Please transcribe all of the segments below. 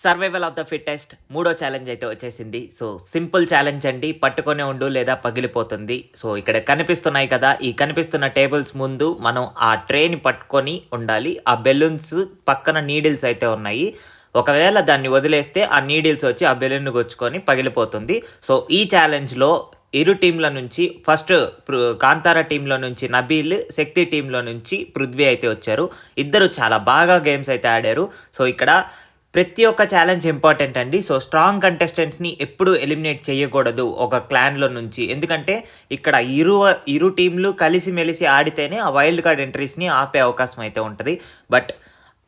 Survival of the fittest మూడో challenge అయితే వచ్చేసింది. సో సింపుల్ ఛాలెంజ్ అండి. పట్టుకొనే ఉండు లేదా పగిలిపోతుంది. సో ఇక్కడ కనిపిస్తున్నాయి కదా, ఈ కనిపిస్తున్న టేబుల్స్ ముందు మనం ఆ ట్రేని పట్టుకొని ఉండాలి. ఆ బెలూన్స్ పక్కన నీడిల్స్ అయితే ఉన్నాయి. ఒకవేళ దాన్ని వదిలేస్తే ఆ నీడిల్స్ వచ్చి ఆ బెలూన్ గుచ్చుకొని పగిలిపోతుంది. సో ఈ ఛాలెంజ్లో ఇరు టీంల నుంచి ఫస్ట్ కాంతారా టీంలో నుంచి నబీల్, శక్తి టీంలో నుంచి పృథ్వీ అయితే వచ్చారు. ఇద్దరు చాలా బాగా గేమ్స్ అయితే ఆడారు. సో ఇక్కడ ప్రతి ఒక్క ఛాలెంజ్ ఇంపార్టెంట్ అండి. సో స్ట్రాంగ్ కంటెస్టెంట్స్ని ఎప్పుడు ఎలిమినేట్ చేయకూడదు ఒక క్లాన్లో నుంచి. ఎందుకంటే ఇక్కడ ఇరు టీంలు కలిసిమెలిసి ఆడితేనే ఆ వైల్డ్ కార్డ్ ఎంట్రీస్ని ఆపే అవకాశం అయితే ఉంటుంది. బట్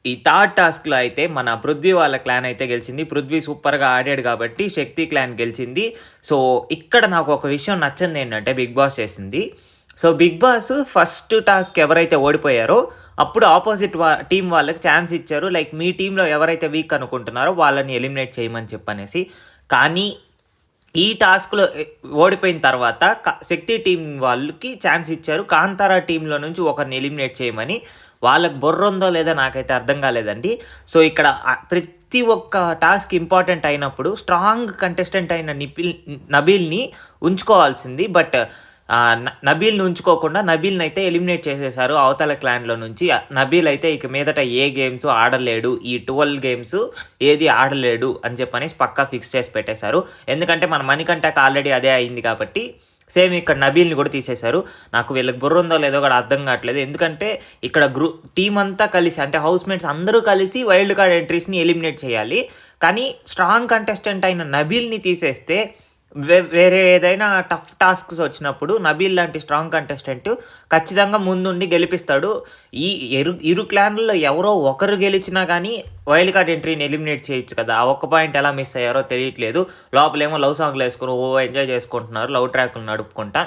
ఈ థర్డ్ టాస్క్లో అయితే మన పృథ్వీ వాళ్ళ క్లాన్ అయితే గెలిచింది. పృథ్వీ సూపర్గా ఆడాడు కాబట్టి శక్తి క్లాన్ గెలిచింది. సో ఇక్కడ నాకు ఒక విషయం నచ్చింది ఏంటంటే బిగ్ బాస్ చేసింది. So Bigg Boss first task ఎవరైతే ఓడిపోయారో అప్పుడు ఆపోజిట్ టీం వాళ్ళకి ఛాన్స్ ఇచ్చారు. లైక్ మీ టీంలో ఎవరైతే వీక్ అనుకుంటున్నారో వాళ్ళని ఎలిమినేట్ చేయమని చెప్పనేసి. కానీ ఈ టాస్క్లో ఓడిపోయిన తర్వాత శక్తి టీం వాళ్ళకి ఛాన్స్ ఇచ్చారు కాంతారా టీంలో నుంచి ఒకరిని ఎలిమినేట్ చేయమని. వాళ్ళకి బుర్ర ఉందో లేదో నాకైతే అర్థం కాలేదండి. సో ఇక్కడ ప్రతి ఒక్క టాస్క్ ఇంపార్టెంట్ అయినప్పుడు స్ట్రాంగ్ కంటెస్టెంట్ అయిన నబీల్ని ఉంచుకోవాల్సింది. బట్ నబీల్ని ఉంచుకోకుండా నబీల్ని అయితే ఎలిమినేట్ చేసేసారు అవతల క్లాన్లో నుంచి. నబీల్ అయితే ఇక మీదట ఏ గేమ్స్ ఆడలేడు, ఈ 12 గేమ్స్ ఏది ఆడలేడు అని చెప్పనేసి పక్కా ఫిక్స్ చేసి పెట్టేశారు. ఎందుకంటే మన మణికంఠకి ఆల్రెడీ అదే అయింది కాబట్టి సేమ్ ఇక్కడ నబీల్ని కూడా తీసేశారు. నాకు వీళ్ళకి బుర్ర ఉందో లేదో కూడా అర్థం కావట్లేదు. ఎందుకంటే ఇక్కడ టీం అంతా కలిసి, అంటే హౌస్ మేట్స్ అందరూ కలిసి వైల్డ్ కార్డ్ ఎంట్రీస్ని ఎలిమినేట్ చేయాలి. కానీ స్ట్రాంగ్ కంటెస్టెంట్ అయిన నబీల్ని తీసేస్తే వేరే ఏదైనా టఫ్ టాస్క్స్ వచ్చినప్పుడు నబీల్ లాంటి స్ట్రాంగ్ కంటెస్టెంట్ ఖచ్చితంగా ముందుండి గెలిపిస్తాడు. ఈ ఇరు క్లాన్లలో ఎవరో ఒకరు గెలిచినా కానీ వైల్డ్ కార్డ్ ఎంట్రీని ఎలిమినేట్ చేయొచ్చు కదా. ఆ ఒక్క పాయింట్ ఎలా మిస్ అయ్యారో తెలియట్లేదు. లోపలేమో లవ్ సాంగ్లు వేసుకుని ఎంజాయ్ చేసుకుంటున్నారు, లవ్ ట్రాక్లు నడుపుకుంటా.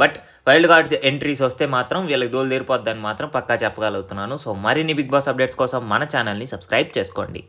బట్ వైల్డ్ కార్డ్స్ ఎంట్రీస్ వస్తే మాత్రం వీళ్ళకి దూలు తీరిపోద్దని మాత్రం పక్కా చెప్పగలుగుతున్నాను. సో మరిన్ని బిగ్ బాస్ అప్డేట్స్ కోసం మన ఛానల్ని సబ్స్క్రైబ్ చేసుకోండి.